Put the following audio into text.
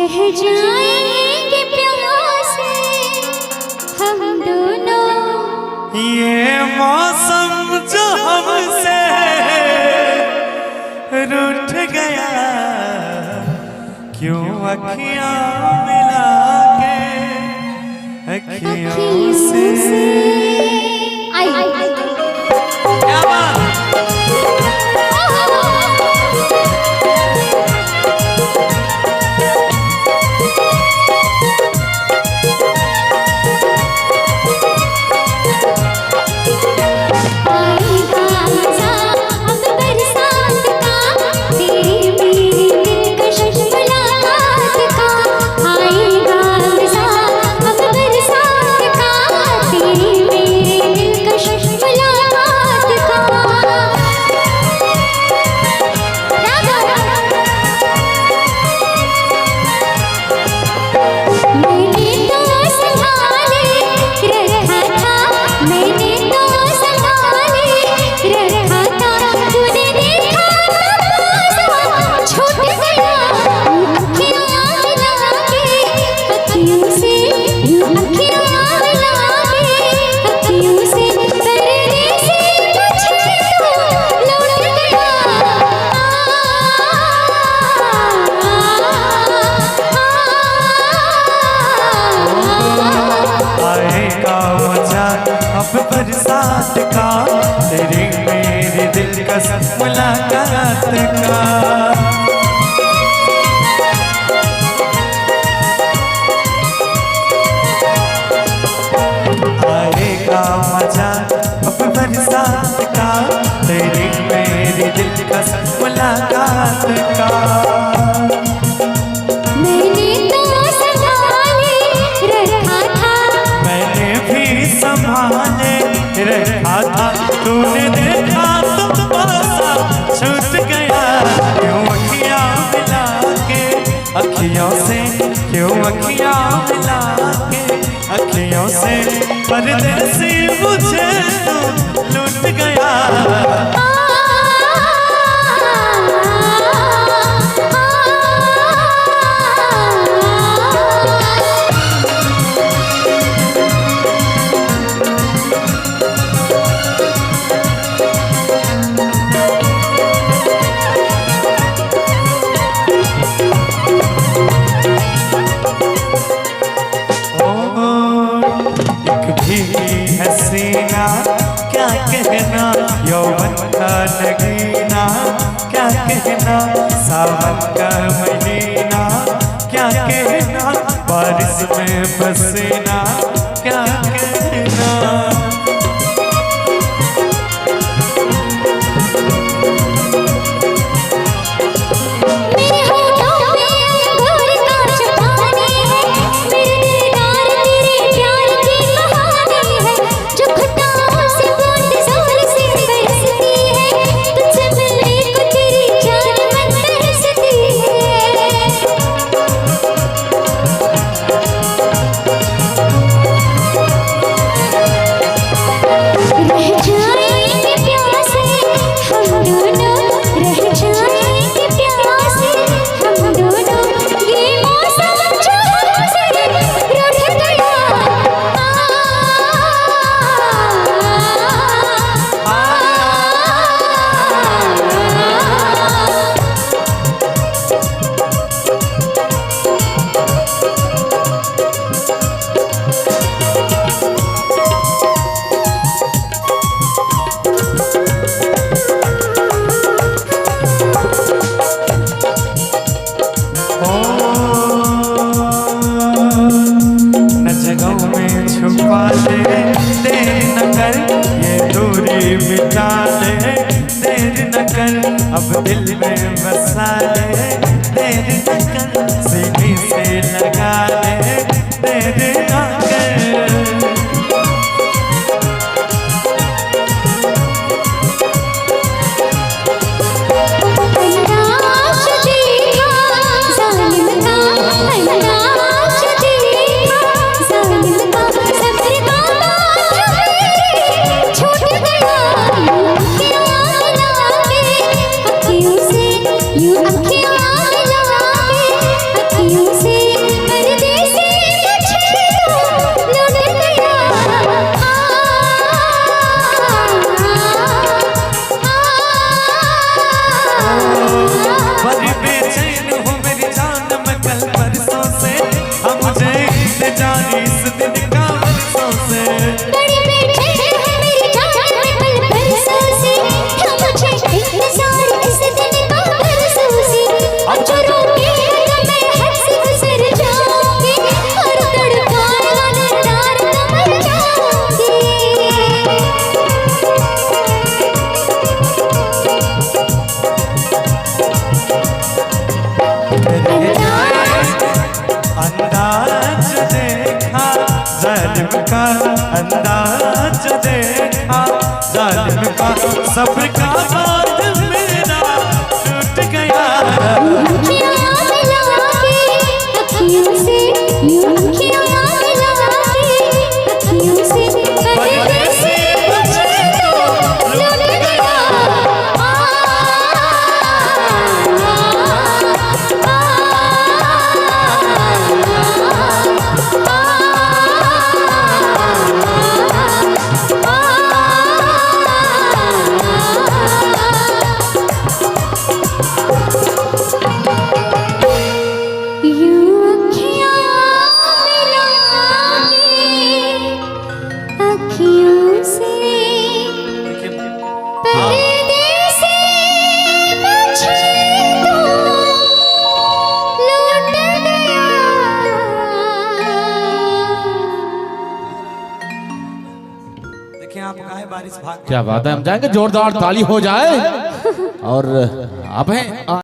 रह जाएंगे प्यासे हम दोनों। ये मौसम जो हमसे रूठ गया, क्यों अखियां मिला के अखियों से। क्या बात। अब बरसात का तेरी मेरे दिल का मुलाकात का। आएगा मजा अब बरसात का तेरी मेरे दिल का मुलाकात का। संभाले रखा था तूने देखा तो बसा छूट गया, क्यों अखियां मिला के अखियों से, क्यों अखियां मिला के अखियों से परदेसी मुझे तू लूट गया। हसीना क्या कहना यौवन का नगीना, क्या कहना सावन का महीना, क्या कहना बारिश में बसेना, क्या कहना। देर न कर ये दूरी मिटा ले, देर न कर अब दिल में बसा ले, देर न कर सीने से लगा ले, देर न कर। You अंदाज देखा जालिम का, अंदाज देखा जालिम का, सब्र का बांध मेरा टूट गया। अखियाँ मिला के अखियों से, यूं अखियाँ मिला के अखियों से, परदेसी मुझे तो लूट गया। यूं अखियाँ मिला के अखियों से, परदेसी मुझे तो लूट गया। देखिए आप गाए बारिश भाग। क्या बात है, हम जाएंगे जोरदार ताली हो जाए। और अब है